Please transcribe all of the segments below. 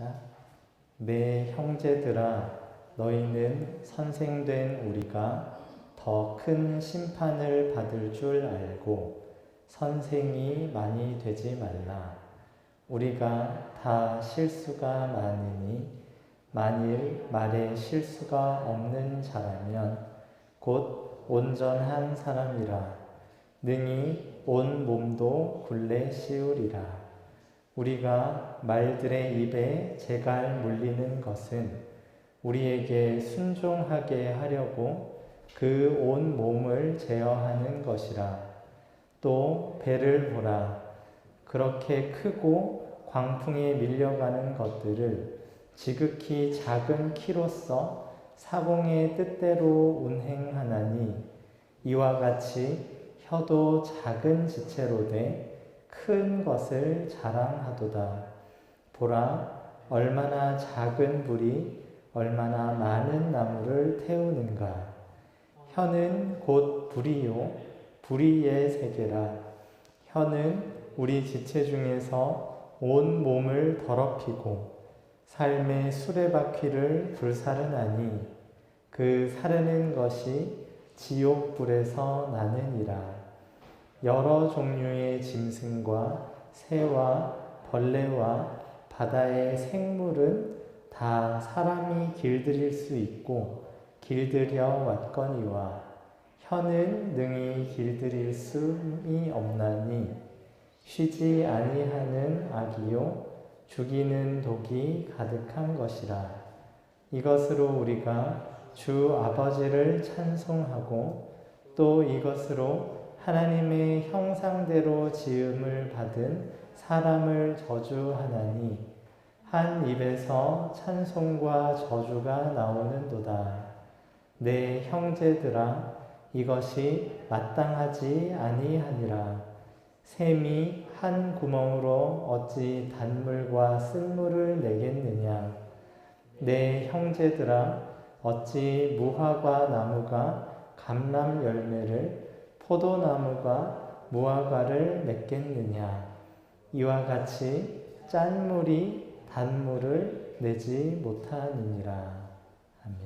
시작. 내 형제들아, 너희는 선생된 우리가 더 큰 심판을 받을 줄 알고 선생이 많이 되지 말라. 우리가 다 실수가 많으니 만일 말에 실수가 없는 자라면 곧 온전한 사람이라 능히 온 몸도 굴레 씌우리라. 우리가 말들의 입에 재갈 물리는 것은 우리에게 순종하게 하려고 그 온 몸을 제어하는 것이라. 또 배를 보라. 그렇게 크고 광풍에 밀려가는 것들을 지극히 작은 키로서 사공의 뜻대로 운행하나니 이와 같이 혀도 작은 지체로 돼 큰 것을 자랑하도다. 보라, 얼마나 작은 불이 얼마나 많은 나무를 태우는가. 혀는 곧 불이요 불의의 세계라. 혀는 우리 지체 중에서 온 몸을 더럽히고 삶의 수레바퀴를 불사르나니 그 사르는 것이 지옥불에서 나느니라. 여러 종류의 짐승과 새와 벌레와 바다의 생물은 다 사람이 길들일 수 있고 길들여 왔거니와 혀는 능히 길들일 수이 없나니 쉬지 아니하는 악이요 죽이는 독이 가득한 것이라. 이것으로 우리가 주 아버지를 찬송하고 또 이것으로 하나님의 형상대로 지음을 받은 사람을 저주하나니 한 입에서 찬송과 저주가 나오는도다. 내 형제들아, 이것이 마땅하지 아니하니라. 샘이 한 구멍으로 어찌 단물과 쓴물을 내겠느냐. 내 형제들아, 어찌 무화과 나무가 감람 열매를 포도나무가 무화과를 맺겠느냐. 이와 같이 짠 물이 단물을 내지 못하느니라. 아멘.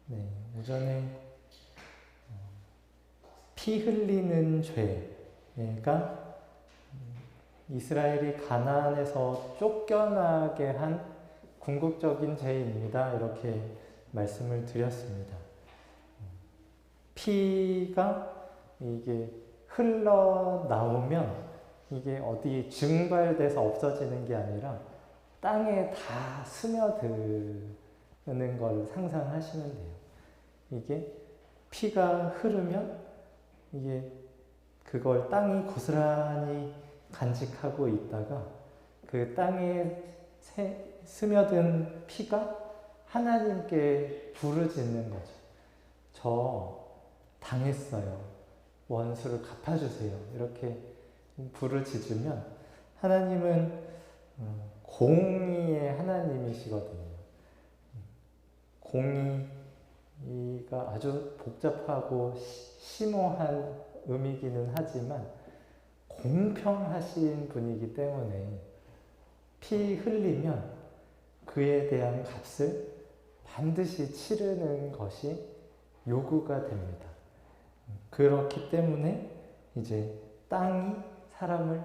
네, 오전에 피 흘리는 죄가 이스라엘이 가나안에서 쫓겨나게 한 궁극적인 죄입니다. 이렇게 말씀을 드렸습니다. 피가 이게 흘러나오면 이게 어디 증발돼서 없어지는 게 아니라 땅에 다 스며드는 걸 상상하시면 돼요. 이게 피가 흐르면 이게 그걸 땅이 고스란히 간직하고 있다가 그 땅에 스며든 피가 하나님께 부르짖는 거죠. 저 당했어요. 원수를 갚아주세요. 이렇게 부르짖으면 하나님은 공의의 하나님이시거든요. 공의가 아주 복잡하고 심오한 의미기는 하지만 공평하신 분이기 때문에 피 흘리면 그에 대한 값을 반드시 치르는 것이 요구가 됩니다. 그렇기 때문에 이제 땅이 사람을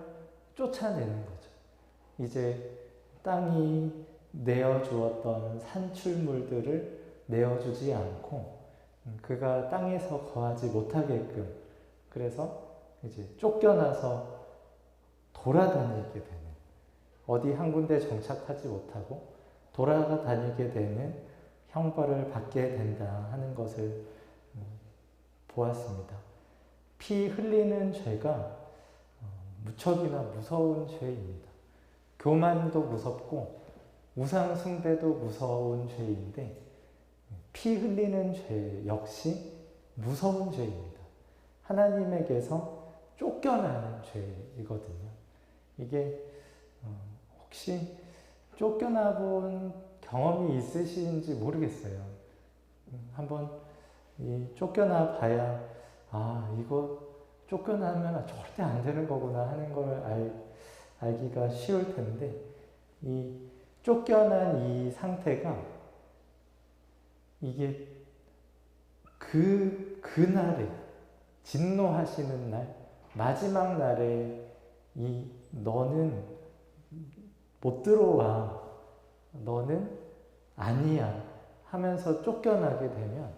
쫓아내는 거죠. 이제 땅이 내어주었던 산출물들을 내어주지 않고 그가 땅에서 거하지 못하게끔, 그래서 이제 쫓겨나서 돌아다니게 되는, 어디 한 군데 정착하지 못하고 돌아다니게 되는 형벌을 받게 된다 하는 것을 보았습니다. 피 흘리는 죄가 무척이나 무서운 죄입니다. 교만도 무섭고 우상 숭배도 무서운 죄인데 피 흘리는 죄 역시 무서운 죄입니다. 하나님에게서 쫓겨나는 죄이거든요. 이게 혹시 쫓겨나 본 경험이 있으신지 모르겠어요. 한번 쫓겨나 봐야 이거 쫓겨나면 절대 안 되는 거구나 하는 걸 알기가 쉬울 텐데, 이 쫓겨난 이 상태가 이게 그날에 진노하시는 날, 마지막 날에 이 너는 못 들어와, 너는 아니야 하면서 쫓겨나게 되면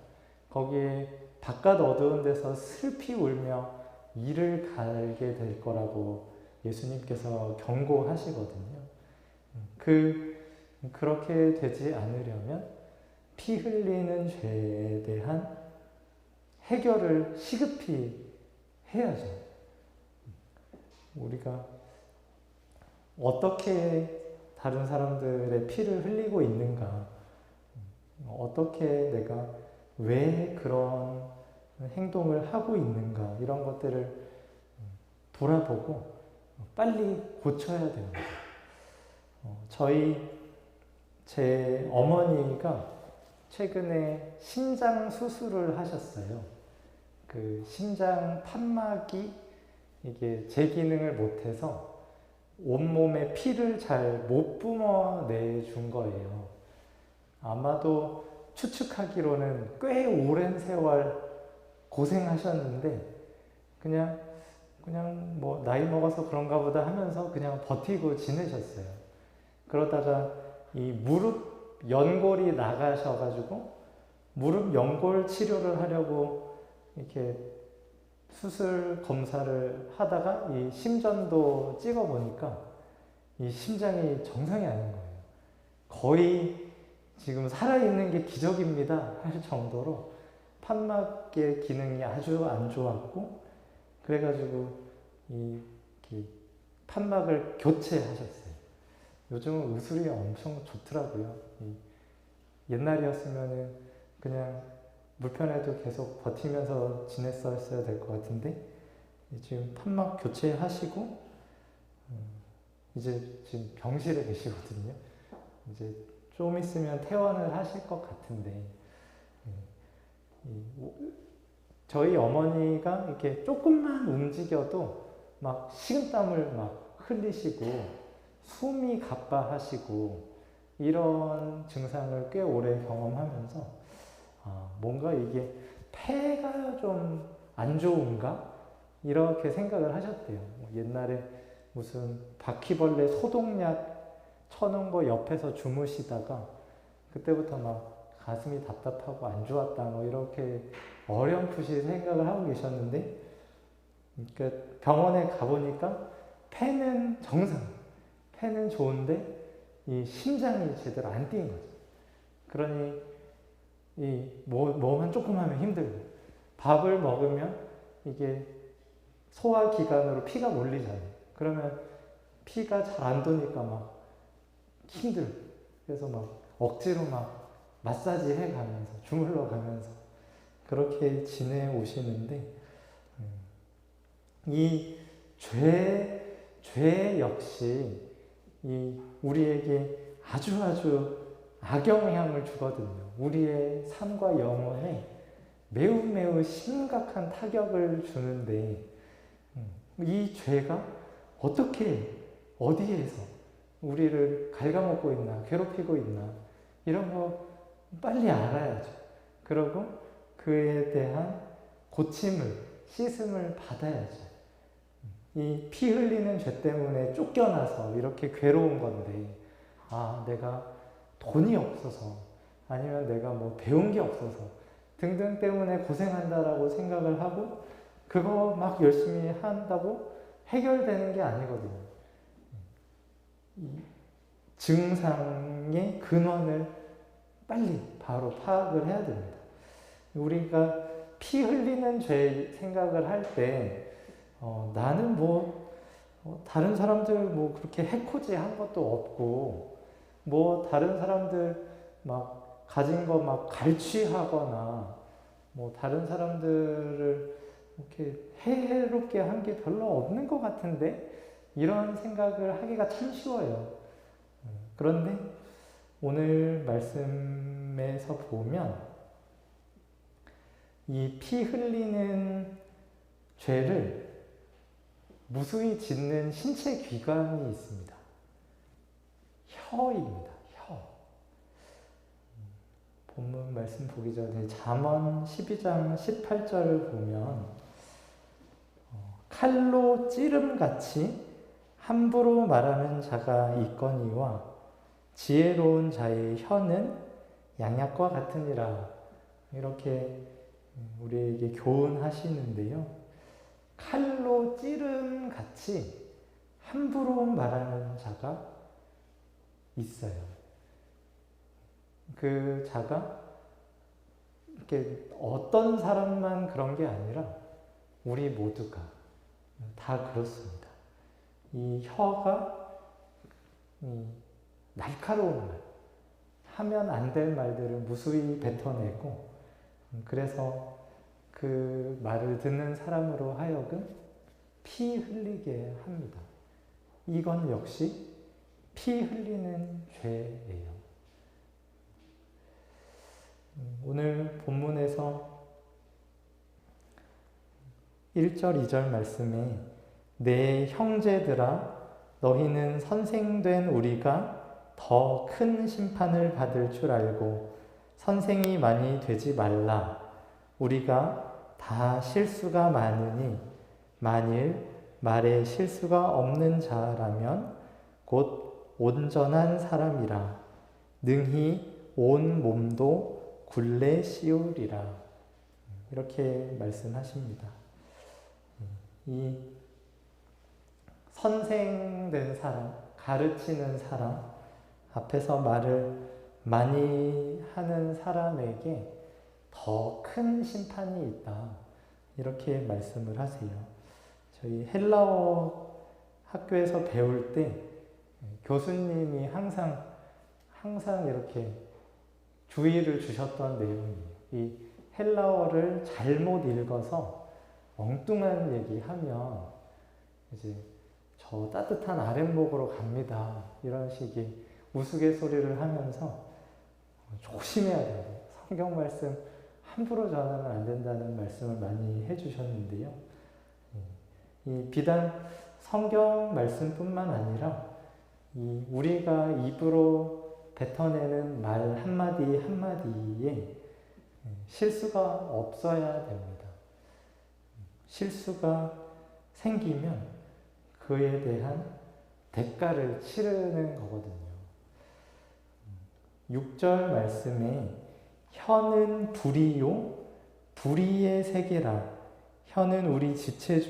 거기에 바깥 어두운 데서 슬피 울며 이를 갈게 될 거라고 예수님께서 경고하시거든요. 그렇게 되지 않으려면 피 흘리는 죄에 대한 해결을 시급히 해야죠. 우리가 어떻게 다른 사람들의 피를 흘리고 있는가, 어떻게 내가 왜 그런 행동을 하고 있는가, 이런 것들을 돌아보고 빨리 고쳐야 됩니다. 제 어머니가 최근에 심장 수술을 하셨어요. 그 심장 판막이 이게 제 기능을 못해서 온몸에 피를 잘 못 뿜어내준 거예요. 아마도 추측하기로는 꽤 오랜 세월 고생하셨는데 그냥 뭐 나이 먹어서 그런가 보다 하면서 그냥 버티고 지내셨어요. 그러다가 이 무릎 연골이 나가셔가지고 무릎 연골 치료를 하려고 이렇게 수술 검사를 하다가 이 심전도 찍어보니까 이 심장이 정상이 아닌 거예요. 거의 지금 살아있는 게 기적입니다 할 정도로 판막의 기능이 아주 안 좋았고, 그래가지고 이 판막을 교체하셨어요. 요즘은 의술이 엄청 좋더라고요. 옛날이었으면은 그냥 물편에도 계속 버티면서 지냈었어야 될 것 같은데, 지금 판막 교체하시고 이제 지금 병실에 계시거든요. 이제 좀 있으면 퇴원을 하실 것 같은데, 저희 어머니가 이렇게 조금만 움직여도 막 식은땀을 막 흘리시고 숨이 가빠하시고 이런 증상을 꽤 오래 경험하면서 뭔가 이게 폐가 좀 안 좋은가? 이렇게 생각을 하셨대요. 옛날에 무슨 바퀴벌레 소독약 쳐놓은 거 옆에서 주무시다가 그때부터 막 가슴이 답답하고 안 좋았다 뭐 이렇게 어렴풋이 생각을 하고 계셨는데, 그러니까 병원에 가보니까 폐는 정상, 폐는 좋은데 이 심장이 제대로 안 뛰는 거죠. 그러니 뭐만 조금 하면 힘들고, 밥을 먹으면 이게 소화기관으로 피가 몰리잖아요. 그러면 피가 잘 안 도니까 막 힘들고, 그래서 막 억지로 막 마사지 해가면서 주물러 가면서 그렇게 지내오시는데, 이 죄 역시 우리에게 아주 악영향을 주거든요. 우리의 삶과 영혼에 매우 심각한 타격을 주는데, 이 죄가 어떻게, 어디에서 우리를 갉아먹고 있나, 괴롭히고 있나, 이런 거 빨리 알아야죠. 그리고 그에 대한 고침을, 씻음을 받아야죠. 이 피 흘리는 죄 때문에 쫓겨나서 이렇게 괴로운 건데, 내가 돈이 없어서, 아니면 내가 뭐 배운 게 없어서 등등 때문에 고생한다라고 생각을 하고 그거 막 열심히 한다고 해결되는 게 아니거든요. 이 증상의 근원을 빨리 바로 파악을 해야 됩니다. 우리가 피 흘리는 죄 생각을 할 때 나는 다른 사람들 그렇게 해코지 한 것도 없고, 다른 사람들 막 가진 거 막 갈취하거나, 다른 사람들을 이렇게 해롭게 한 게 별로 없는 것 같은데, 이런 생각을 하기가 참 쉬워요. 그런데 오늘 말씀에서 보면 이 피 흘리는 죄를 무수히 짖는 신체 기관이 있습니다. 혀입니다. 혀. 본문 말씀 보기 전에 잠언 12장 18절을 보면 칼로 찌름같이 함부로 말하는 자가 있거니와 지혜로운 자의 혀는 양약과 같으니라. 이렇게 우리에게 교훈하시는데요. 칼로 찌름같이 함부로 말하는 자가 있어요. 그 자가 이렇게 어떤 사람만 그런 게 아니라 우리 모두가 다 그렇습니다. 이 혀가 날카로운 말, 하면 안 될 말들을 무수히 뱉어내고, 그래서 그 말을 듣는 사람으로 하여금 피 흘리게 합니다. 이건 역시 피 흘리는 죄예요. 오늘 본문에서 1절, 2절 말씀에 내 형제들아 너희는 선생된 우리가 더 큰 심판을 받을 줄 알고 선생이 많이 되지 말라. 우리가 다 실수가 많으니 만일 말에 실수가 없는 자라면 곧 온전한 사람이라. 능히 온 몸도 굴레 씌우리라. 이렇게 말씀하십니다. 이 선생된 사람, 가르치는 사람, 앞에서 말을 많이 하는 사람에게 더 큰 심판이 있다. 이렇게 말씀을 하세요. 저희 헬라어 학교에서 배울 때 교수님이 항상 이렇게 주의를 주셨던 내용이에요. 이 헬라어를 잘못 읽어서 엉뚱한 얘기하면 이제 저 따뜻한 아랫목으로 갑니다. 이런 식의 우스갯소리를 하면서 조심해야 돼요. 성경 말씀 함부로 전하면 안 된다는 말씀을 많이 해주셨는데요. 이 비단 성경 말씀뿐만 아니라 우리가 입으로 뱉어내는 말 한마디 한마디에 실수가 없어야 됩니다. 실수가 생기면 그에 대한 대가를 치르는 거거든요. 6절 말씀에 혀는 불이요 불의의 세계라. 혀는 우리 지체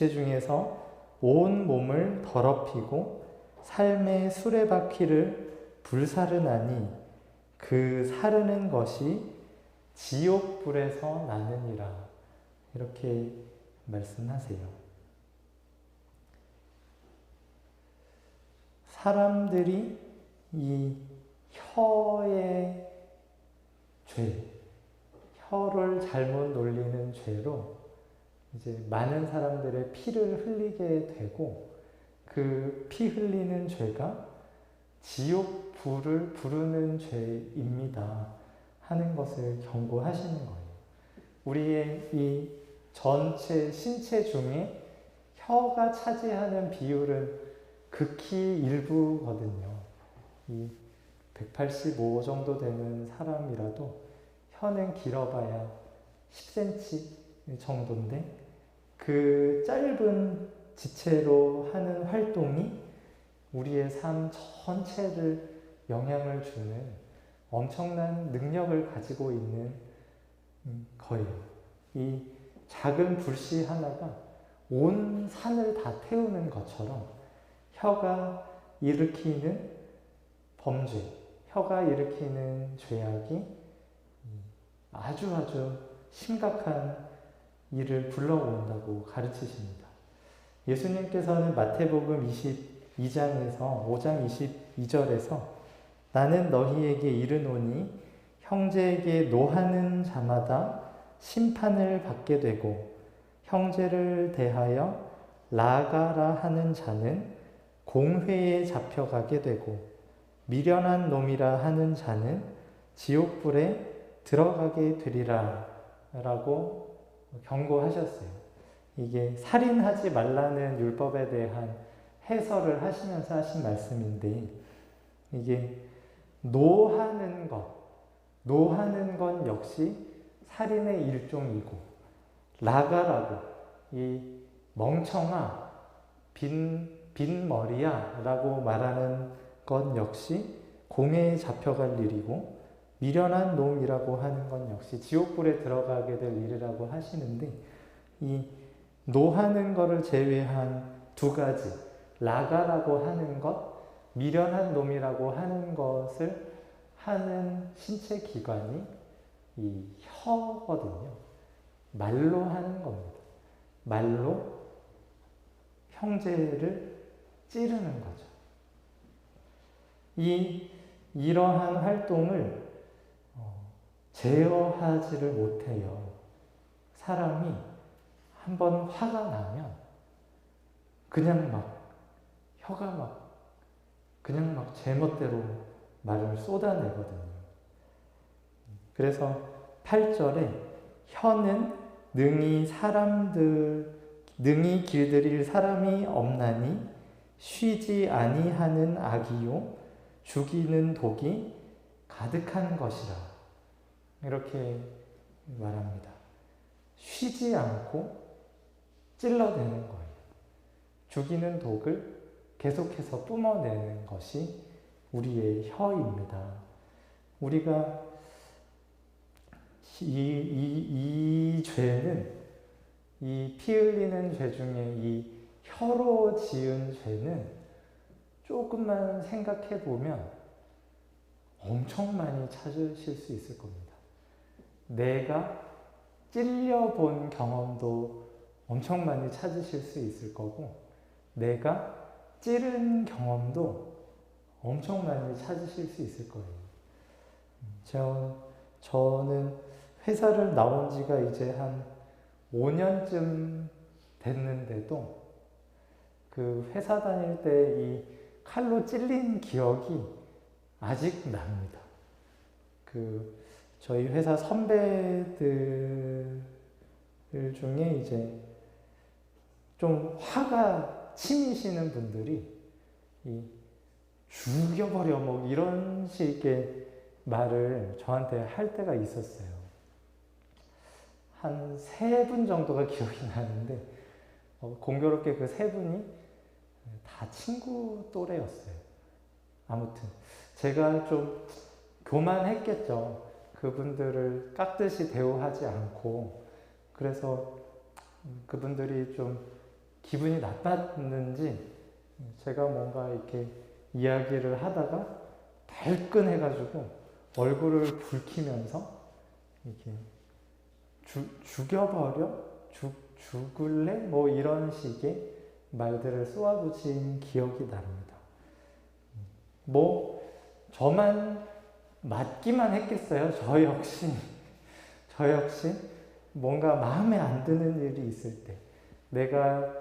중에서 온 몸을 더럽히고 삶의 수레바퀴를 불사르나니 그 사르는 것이 지옥불에서 나느니라. 이렇게 말씀하세요. 사람들이 이 혀의 죄, 혀를 잘못 놀리는 죄로 이제 많은 사람들의 피를 흘리게 되고 그 피 흘리는 죄가 지옥 불을 부르는 죄입니다 하는 것을 경고하시는 거예요. 우리의 이 전체 신체 중에 혀가 차지하는 비율은 극히 일부거든요. 이 185 정도 되는 사람이라도 혀는 길어봐야 10cm 정도인데 그 짧은 지체로 하는 활동이 우리의 삶 전체를 영향을 주는 엄청난 능력을 가지고 있는 거예요. 이 작은 불씨 하나가 온 산을 다 태우는 것처럼 혀가 일으키는 범죄, 혀가 일으키는 죄악이 아주 심각한 일을 불러온다고 가르치십니다. 예수님께서는 마태복음 22장에서 5장 22절에서 나는 너희에게 이르노니 형제에게 노하는 자마다 심판을 받게 되고 형제를 대하여 나아가라 하는 자는 공회에 잡혀가게 되고 미련한 놈이라 하는 자는 지옥불에 들어가게 되리라 라고 경고하셨어요. 이게 살인하지 말라는 율법에 대한 해설을 하시면서 하신 말씀인데, 이게 노하는 건 역시 살인의 일종이고, 라가라고, 이 멍청아, 빈머리야 라고 말하는 것 역시 공회에 잡혀갈 일이고, 미련한 놈이라고 하는 건 역시 지옥불에 들어가게 될 일이라고 하시는데, 이 노하는 것을 제외한 두 가지, 라가라고 하는 것, 미련한 놈이라고 하는 것을 하는 신체 기관이 이 혀거든요. 말로 하는 겁니다. 말로 형제를 찌르는 거죠. 이러한 활동을 제어하지를 못해요. 사람이 한번 화가 나면 그냥 막 혀가 막 그냥 막 제멋대로 말을 쏟아내거든요. 그래서 8절에 혀는 능히 길들일 사람이 없나니 쉬지 아니하는 악이요 죽이는 독이 가득한 것이라, 이렇게 말합니다. 쉬지 않고 찔러대는 거예요. 죽이는 독을 계속해서 뿜어내는 것이 우리의 혀입니다. 우리가 이 죄는, 이 피 흘리는 죄 중에 이 혀로 지은 죄는 조금만 생각해 보면 엄청 많이 찾으실 수 있을 겁니다. 내가 찔려본 경험도 엄청 많이 찾으실 수 있을 거고, 내가 찌른 경험도 엄청 많이 찾으실 수 있을 거예요. 저는 회사를 나온 지가 이제 한 5년쯤 됐는데도 그 회사 다닐 때 이 칼로 찔린 기억이 아직 납니다. 저희 회사 선배들 중에 이제 좀 화가 치미시는 분들이 죽여버려 뭐 이런 식의 말을 저한테 할 때가 있었어요. 한 3분 정도가 기억이 나는데, 공교롭게 그 3분이 다 친구 또래였어요. 아무튼 제가 좀 교만했겠죠. 그분들을 깍듯이 대우하지 않고. 그래서 그분들이 좀 기분이 나빴는지 제가 뭔가 이렇게 이야기를 하다가 발끈해가지고 얼굴을 붉히면서 이렇게 죽여버려? 죽을래? 뭐 이런 식의 말들을 쏘아붙인 기억이 납니다. 뭐 저만 맞기만 했겠어요. 저 역시 뭔가 마음에 안 드는 일이 있을 때, 내가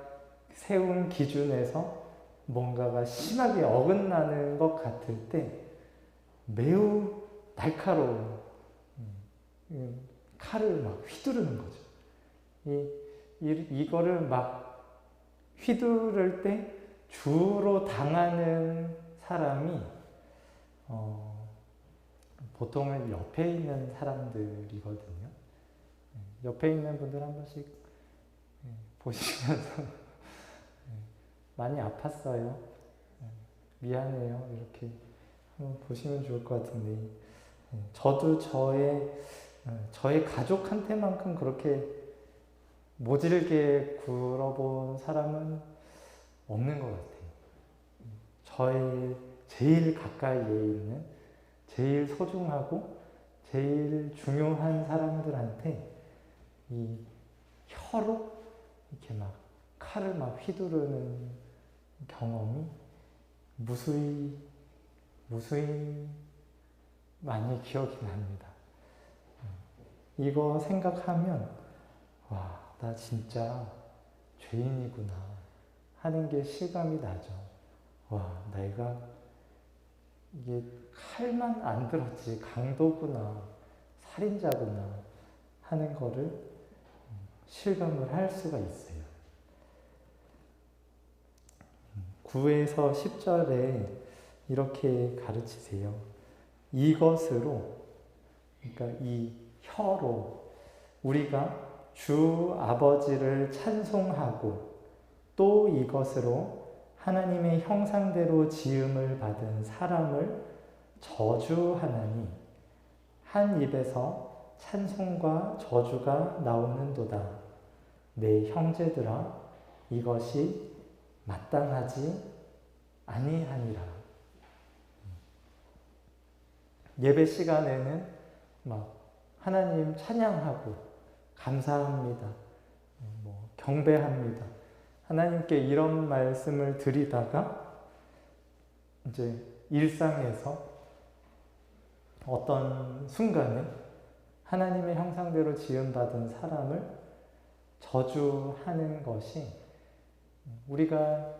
세운 기준에서 뭔가가 심하게 어긋나는 것 같을 때 매우 날카로운 칼을 막 휘두르는 거죠. 이거를 막 휘두를 때 주로 당하는 사람이 보통은 옆에 있는 사람들이거든요. 옆에 있는 분들 한 번씩 보시면서 많이 아팠어요, 미안해요, 이렇게 한번 보시면 좋을 것 같은데, 저도 저의 가족한테만큼 그렇게 모질게 굴어본 사람은 없는 것 같아요. 저의 제일 가까이에 있는, 제일 소중하고 제일 중요한 사람들한테 이 혀로 이렇게 막 칼을 막 휘두르는 경험이 무수히 많이 기억이 납니다. 이거 생각하면 와, 나 진짜 죄인이구나 하는 게 실감이 나죠. 와, 내가 이게 칼만 안 들었지 강도구나, 살인자구나 하는 거를 실감을 할 수가 있어요. 9에서 10절에 이렇게 가르치세요. 이것으로, 그러니까 이 혀로 우리가 주 아버지를 찬송하고 또 이것으로 하나님의 형상대로 지음을 받은 사람을 저주하나니 한 입에서 찬송과 저주가 나오는도다. 내 형제들아, 이것이 마땅하지 아니하니라. 예배 시간에는 막 하나님 찬양하고 감사합니다, 경배합니다, 하나님께 이런 말씀을 드리다가 이제 일상에서 어떤 순간에 하나님의 형상대로 지음받은 사람을 저주하는 것이 우리가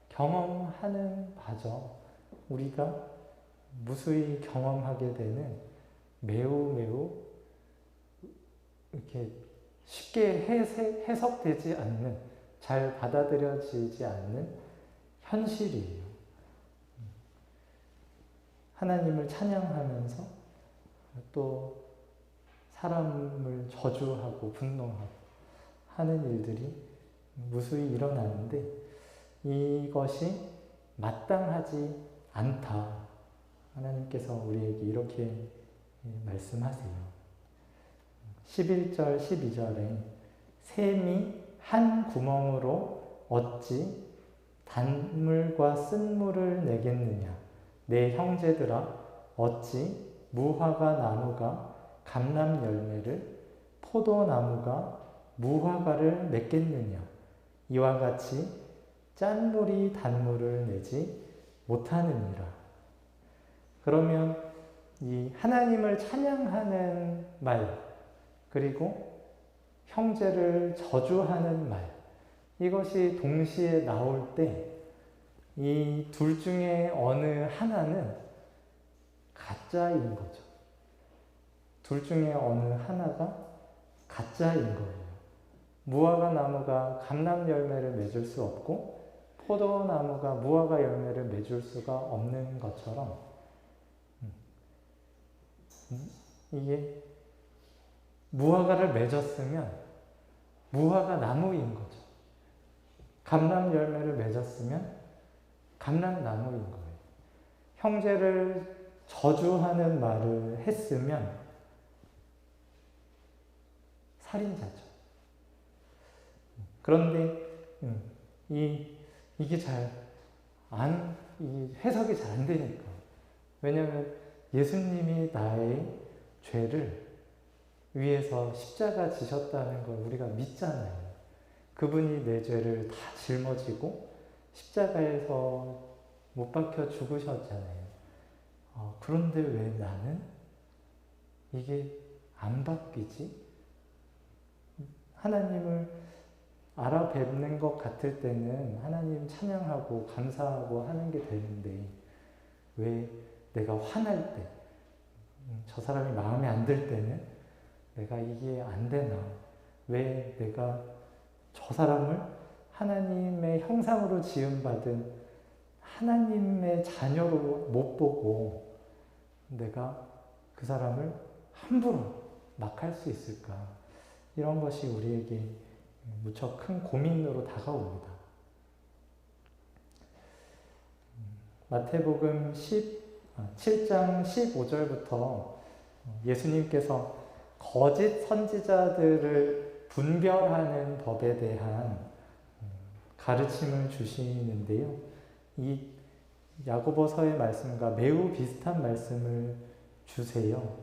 경험하는 바죠. 우리가 무수히 경험하게 되는 매우 이렇게 쉽게 해석되지 않는, 잘 받아들여지지 않는 현실이에요. 하나님을 찬양하면서 또 사람을 저주하고 분노하고 하는 일들이 무수히 일어나는데 이것이 마땅하지 않다. 하나님께서 우리에게 이렇게 말씀하세요. 11절, 12절에 샘이 한 구멍으로 어찌 단물과 쓴물을 내겠느냐. 내 형제들아, 어찌 무화과 나무가 감람 열매를, 포도나무가 무화과를 맺겠느냐. 이와 같이 짠물이 단물을 내지 못하느니라. 그러면 이 하나님을 찬양하는 말, 그리고 형제를 저주하는 말, 이것이 동시에 나올 때 이 둘 중에 어느 하나는 가짜인 거죠. 둘 중에 어느 하나가 가짜인 거예요. 무화과 나무가 감람 열매를 맺을 수 없고 포도나무가 무화과 열매를 맺을 수가 없는 것처럼 이게 무화과를 맺었으면 무화과 나무인 거죠. 감람 열매를 맺었으면 감람나무인 거예요. 형제를 저주하는 말을 했으면 살인자죠. 그런데 이게 해석이 잘 안 되니까. 왜냐하면 예수님이 나의 죄를 위해서 십자가 지셨다는 걸 우리가 믿잖아요. 그분이 내 죄를 다 짊어지고 십자가에서 못 박혀 죽으셨잖아요. 그런데 왜 나는 이게 안 바뀌지? 하나님을 알아뵙는 것 같을 때는 하나님 찬양하고 감사하고 하는 게 되는데 왜 내가 화날 때, 저 사람이 마음에 안 들 때는 내가 이게 안 되나? 왜 내가 저 사람을 하나님의 형상으로 지음받은 하나님의 자녀로 못 보고 내가 그 사람을 함부로 막 할 수 있을까? 이런 것이 우리에게 무척 큰 고민으로 다가옵니다. 마태복음 7장 15절부터 예수님께서 거짓 선지자들을 분별하는 법에 대한 가르침을 주시는데요. 이 야고보서의 말씀과 매우 비슷한 말씀을 주세요.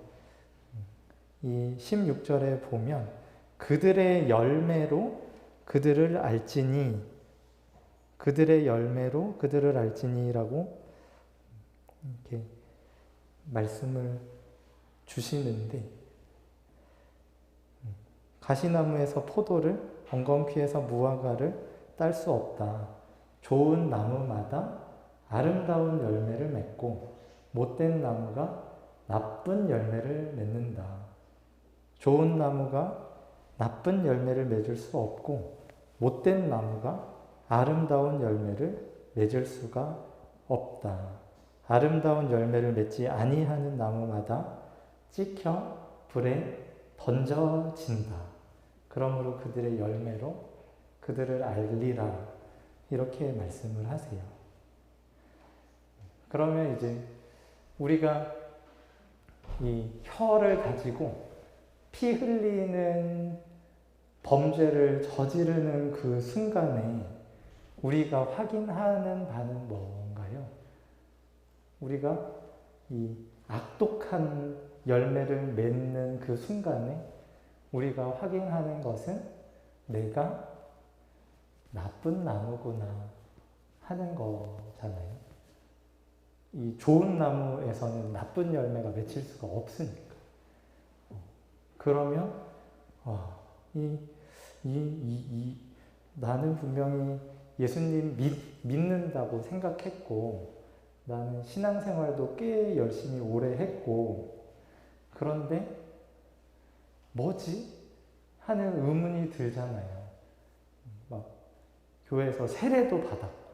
이 16절에 보면 그들의 열매로 그들을 알지니, 그들의 열매로 그들을 알지니라고 이렇게 말씀을 주시는데, 가시나무에서 포도를, 엉겅퀴에서 무화과를 딸 수 없다. 좋은 나무마다 아름다운 열매를 맺고 못된 나무가 나쁜 열매를 맺는다. 좋은 나무가 나쁜 열매를 맺을 수 없고 못된 나무가 아름다운 열매를 맺을 수가 없다. 아름다운 열매를 맺지 아니하는 나무마다 찍혀 불에 던져진다. 그러므로 그들의 열매로 그들을 알리라. 이렇게 말씀을 하세요. 그러면 이제 우리가 이 혀를 가지고 피 흘리는 범죄를 저지르는 그 순간에 우리가 확인하는 바는 뭔가요? 우리가 이 악독한 열매를 맺는 그 순간에 우리가 확인하는 것은 내가 나쁜 나무구나 하는 거잖아요. 이 좋은 나무에서는 나쁜 열매가 맺힐 수가 없으니까. 그러면 나는 분명히 예수님 믿는다고 생각했고 나는 신앙생활도 꽤 열심히 오래 했고 그런데 뭐지? 하는 의문이 들잖아요. 막 교회에서 세례도 받았고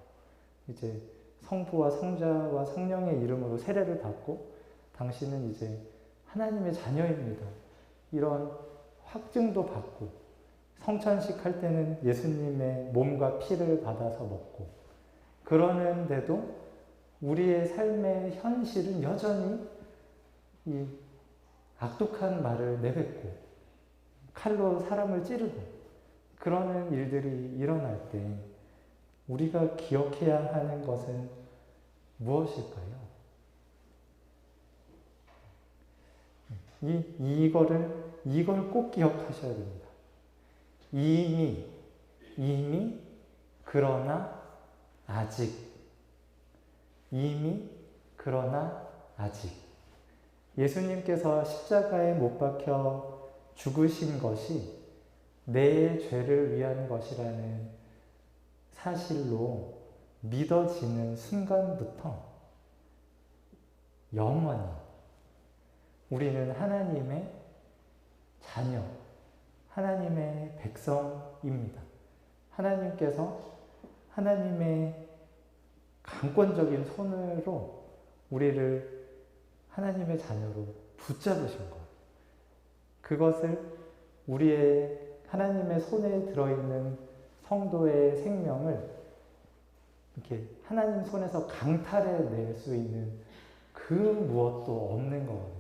이제 성부와 성자와 성령의 이름으로 세례를 받고 당신은 이제 하나님의 자녀입니다. 이런 확증도 받고 성찬식 할 때는 예수님의 몸과 피를 받아서 먹고 그러는데도 우리의 삶의 현실은 여전히 이 악독한 말을 내뱉고 칼로 사람을 찌르고 그러는 일들이 일어날 때 우리가 기억해야 하는 것은 무엇일까요? 이걸 꼭 기억하셔야 됩니다. 이미, 그러나, 아직. 이미, 그러나, 아직. 예수님께서 십자가에 못 박혀 죽으신 것이 내 죄를 위한 것이라는 사실로 믿어지는 순간부터 영원히 우리는 하나님의 자녀, 하나님의 백성입니다. 하나님께서 하나님의 강권적인 손으로 우리를 하나님의 자녀로 붙잡으신 거예요. 그것을 우리의 하나님의 손에 들어있는 성도의 생명을 이렇게 하나님 손에서 강탈해 낼 수 있는 그 무엇도 없는 거거든요.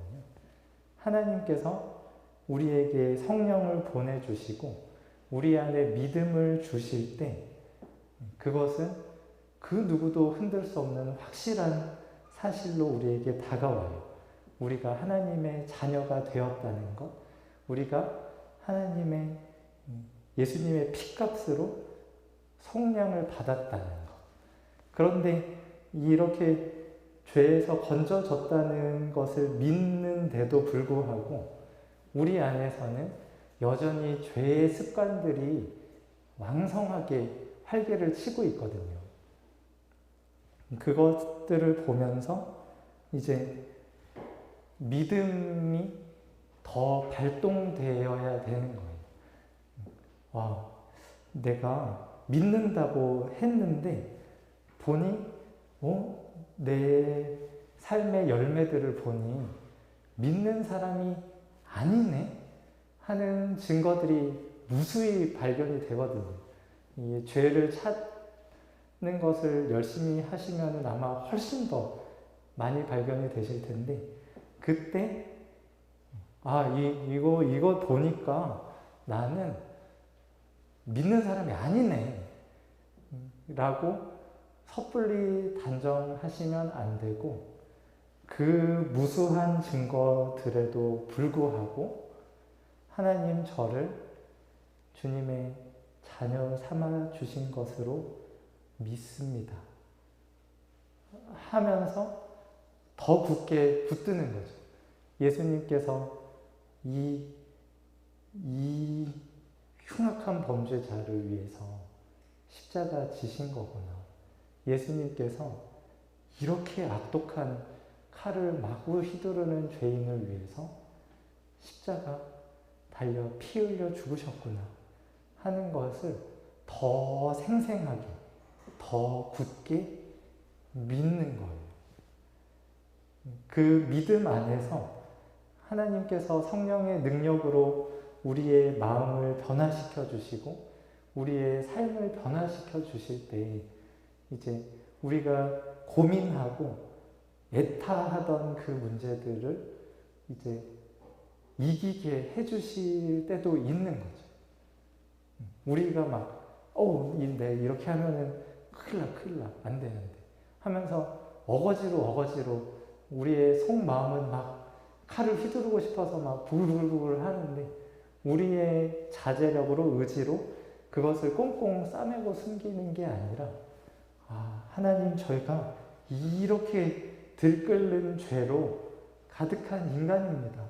하나님께서 우리에게 성령을 보내주시고 우리 안에 믿음을 주실 때 그것은 그 누구도 흔들 수 없는 확실한 사실로 우리에게 다가와요. 우리가 하나님의 자녀가 되었다는 것, 우리가 하나님의 예수님의 피값으로 속량을 받았다는 것. 그런데 이렇게 죄에서 건져졌다는 것을 믿는데도 불구하고 우리 안에서는 여전히 죄의 습관들이 왕성하게 활개를 치고 있거든요. 그것들을 보면서 이제 믿음이 더 발동되어야 되는 거예요. 내가 믿는다고 했는데 보니 내 삶의 열매들을 보니 믿는 사람이 아니네 하는 증거들이 무수히 발견이 되거든요. 이 죄를 찾는 것을 열심히 하시면 아마 훨씬 더 많이 발견이 되실 텐데 그때 이거 보니까 나는 믿는 사람이 아니네 라고 섣불리 단정하시면 안 되고 그 무수한 증거들에도 불구하고 하나님 저를 주님의 자녀 삼아 주신 것으로 믿습니다 하면서 더 굳게 붙드는 거죠. 예수님께서 이 흉악한 범죄자를 위해서 십자가 지신 거구나. 예수님께서 이렇게 악독한 칼을 마구 휘두르는 죄인을 위해서 십자가 달려 피 흘려 죽으셨구나 하는 것을 더 생생하게 더 굳게 믿는 거예요. 그 믿음 안에서 하나님께서 성령의 능력으로 우리의 마음을 변화시켜 주시고 우리의 삶을 변화시켜 주실 때 이제 우리가 고민하고 애타하던 그 문제들을 이제 이기게 해주실 때도 있는 거죠. 우리가 막 네, 이렇게 하면은 큰일 나, 안 되는데 하면서 어거지로 우리의 속마음은 막 칼을 휘두르고 싶어서 막 부글부글 하는데 우리의 자제력으로 의지로 그것을 꽁꽁 싸매고 숨기는 게 아니라 하나님, 저희가 이렇게 들끓는 죄로 가득한 인간입니다.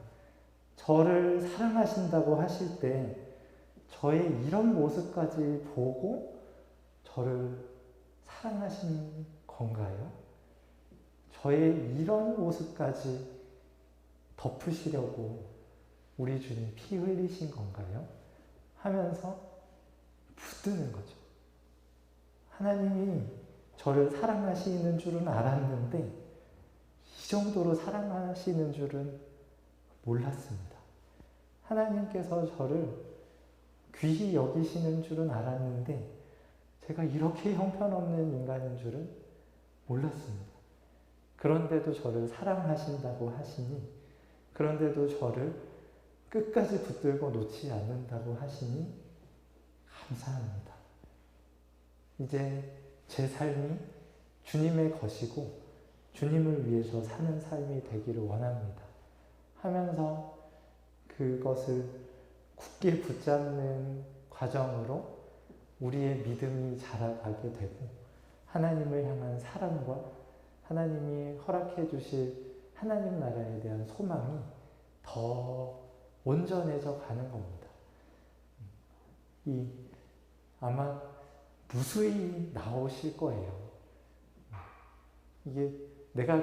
저를 사랑하신다고 하실 때 저의 이런 모습까지 보고 저를 사랑하신 건가요? 저의 이런 모습까지 덮으시려고 우리 주님 피 흘리신 건가요? 하면서 붙드는 거죠. 하나님이 저를 사랑하시는 줄은 알았는데 이 정도로 사랑하시는 줄은 몰랐습니다. 하나님께서 저를 귀히 여기시는 줄은 알았는데 제가 이렇게 형편없는 인간인 줄은 몰랐습니다. 그런데도 저를 사랑하신다고 하시니, 그런데도 저를 끝까지 붙들고 놓지 않는다고 하시니 감사합니다. 이제 제 삶이 주님의 것이고 주님을 위해서 사는 삶이 되기를 원합니다. 하면서 그것을 굳게 붙잡는 과정으로 우리의 믿음이 자라가게 되고 하나님을 향한 사랑과 하나님이 허락해 주실 하나님 나라에 대한 소망이 더 온전해져 가는 겁니다. 아마 무수히 나오실 거예요. 이게 내가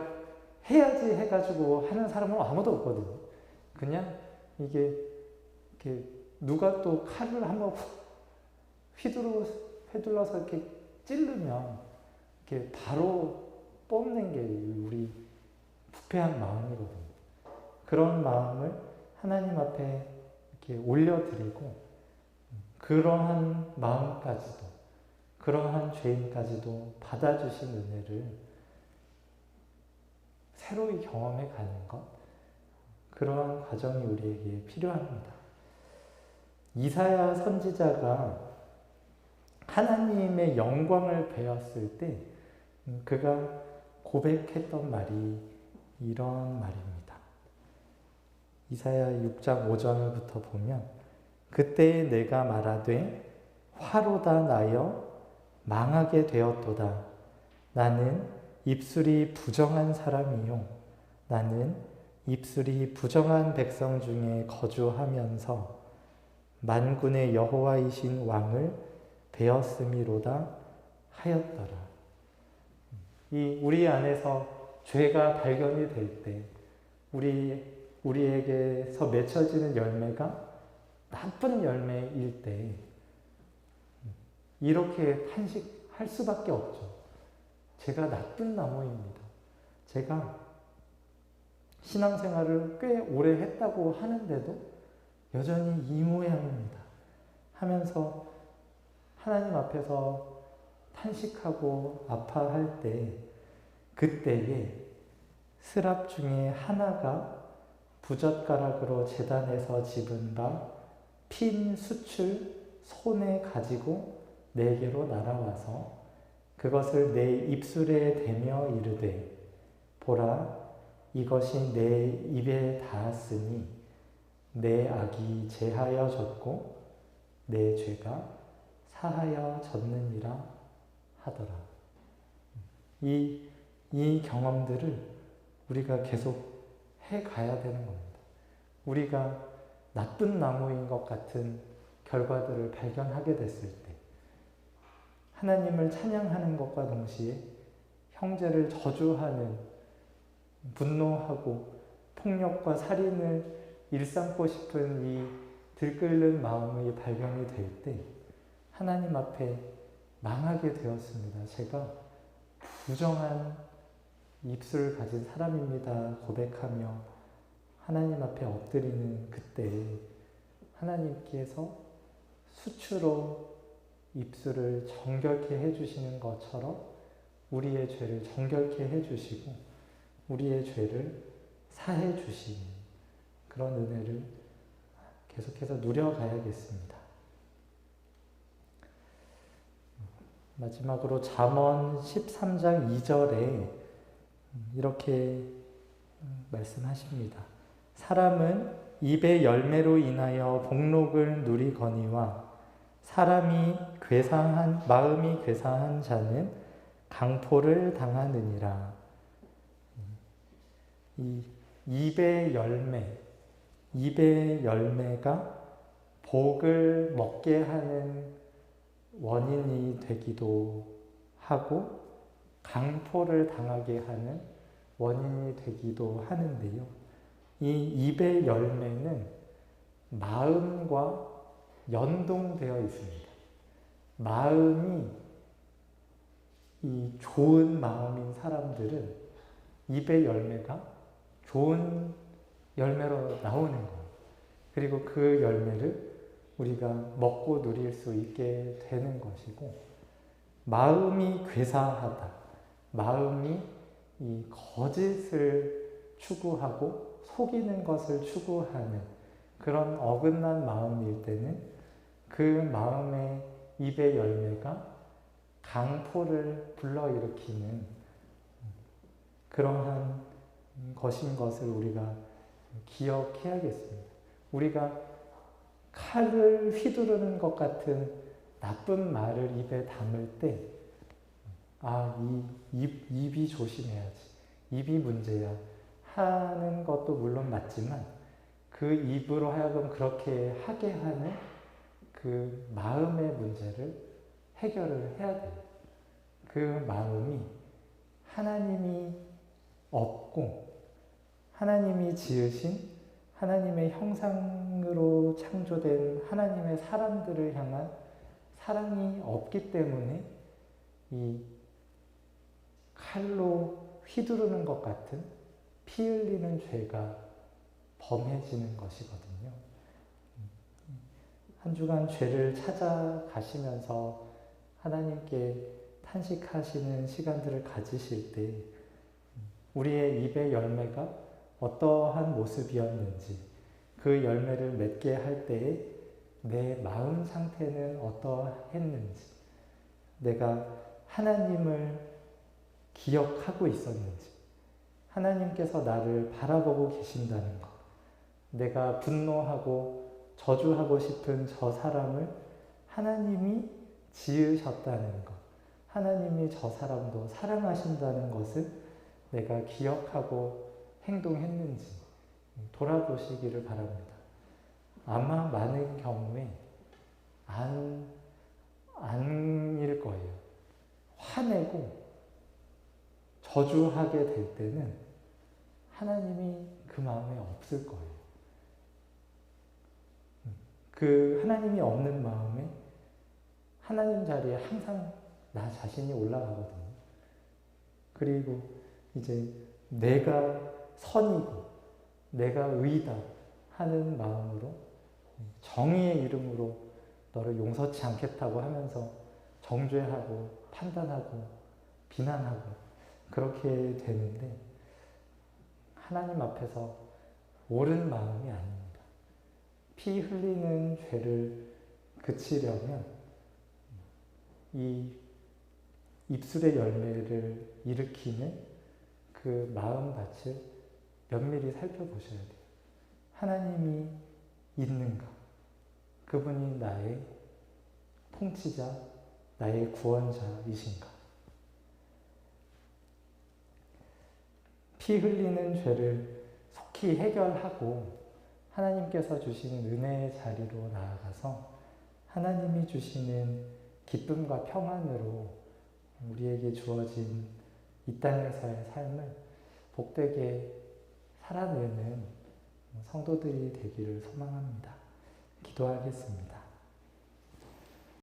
해야지 해가지고 하는 사람은 아무도 없거든요. 그냥 이게 이렇게 누가 또 칼을 한번 휘둘러서 이렇게 찌르면 이렇게 바로 뽑는 게 우리 부패한 마음이거든요. 그런 마음을 하나님 앞에 이렇게 올려드리고 그러한 마음까지도 그러한 죄인까지도 받아주신 은혜를 새로이 경험해 가는 것, 그러한 과정이 우리에게 필요합니다. 이사야 선지자가 하나님의 영광을 배웠을 때 그가 고백했던 말이 이런 말입니다. 이사야 6장 5절부터 보면 그때에 내가 말하되 화로다 나여 망하게 되었도다. 나는 입술이 부정한 사람이요 나는 입술이 부정한 백성 중에 거주하면서 만군의 여호와이신 왕을 배었음이로다 하였더라. 우리 안에서 죄가 발견이 될 때 우리에게서 맺혀지는 열매가 나쁜 열매일 때 이렇게 탄식할 수밖에 없죠. 제가 나쁜 나무입니다. 제가 신앙생활을 꽤 오래 했다고 하는데도 여전히 이 모양입니다. 하면서 하나님 앞에서 탄식하고 아파할 때 그때에 스랍 중에 하나가 부젓가락으로 제단에서 집은 바 핀 숯을 손에 가지고 내게로 날아와서 그것을 내 입술에 대며 이르되 보라 이것이 내 입에 닿았으니 내 악이 제하여졌고 내 죄가 사하여졌느니라 하더라. 이 경험들을 우리가 계속 해가야 되는 겁니다. 우리가 나쁜 나무인 것 같은 결과들을 발견하게 됐을 때 하나님을 찬양하는 것과 동시에 형제를 저주하는 분노하고 폭력과 살인을 일삼고 싶은 이 들끓는 마음이 발견이 될 때 하나님 앞에 망하게 되었습니다. 제가 부정한 입술을 가진 사람입니다. 고백하며 하나님 앞에 엎드리는 그때 하나님께서 수치로 입술을 정결케 해주시는 것처럼 우리의 죄를 정결케 해주시고 우리의 죄를 사해 주시는 그런 은혜를 계속해서 누려가야겠습니다. 마지막으로 잠언 13장 2절에 이렇게 말씀하십니다. 사람은 입의 열매로 인하여 복록을 누리거니와 마음이 괴상한 자는 강포를 당하느니라. 이 입의 열매가 복을 먹게 하는 원인이 되기도 하고 강포를 당하게 하는 원인이 되기도 하는데요. 이 입의 열매는 마음과 연동되어 있습니다. 마음이 이 좋은 마음인 사람들은 입의 열매가 좋은 열매로 나오는 거예요. 그리고 그 열매를 우리가 먹고 누릴 수 있게 되는 것이고, 마음이 괴사하다. 마음이 이 거짓을 추구하고 속이는 것을 추구하는 그런 어긋난 마음일 때는 그 마음의 입의 열매가 강포를 불러일으키는 그러한 것인 것을 우리가 기억해야겠습니다. 우리가 칼을 휘두르는 것 같은 나쁜 말을 입에 담을 때, 입이 조심해야지. 입이 문제야. 하는 것도 물론 맞지만, 그 입으로 하여금 그렇게 하게 하는 그 마음의 문제를 해결을 해야 돼요. 그 마음이 하나님이 없고, 하나님이 지으신 하나님의 형상으로 창조된 하나님의 사람들을 향한 사랑이 없기 때문에 이 칼로 휘두르는 것 같은 피 흘리는 죄가 범해지는 것이거든요. 한 주간 죄를 찾아가시면서 하나님께 탄식하시는 시간들을 가지실 때 우리의 입의 열매가 어떠한 모습이었는지, 그 열매를 맺게 할 때에 내 마음 상태는 어떠했는지, 내가 하나님을 기억하고 있었는지, 하나님께서 나를 바라보고 계신다는 것, 내가 분노하고 저주하고 싶은 저 사람을 하나님이 지으셨다는 것, 하나님이 저 사람도 사랑하신다는 것을 내가 기억하고 행동했는지 돌아보시기를 바랍니다. 아마 많은 경우에 아닐 거예요. 화내고 저주하게 될 때는 하나님이 그 마음에 없을 거예요. 그 하나님이 없는 마음에 하나님 자리에 항상 나 자신이 올라가거든요. 그리고 이제 내가 선이고 내가 의다 하는 마음으로 정의의 이름으로 너를 용서치 않겠다고 하면서 정죄하고 판단하고 비난하고 그렇게 되는데, 하나님 앞에서 옳은 마음이 아닙니다. 피 흘리는 죄를 그치려면 이 입술의 열매를 일으키는 그 마음밭을 면밀히 살펴보셔야 돼요. 하나님이 있는가? 그분이 나의 통치자, 나의 구원자이신가? 피 흘리는 죄를 속히 해결하고 하나님께서 주시는 은혜의 자리로 나아가서 하나님이 주시는 기쁨과 평안으로 우리에게 주어진 이 땅에서의 삶을 복되게 살아내는 성도들이 되기를 소망합니다. 기도하겠습니다.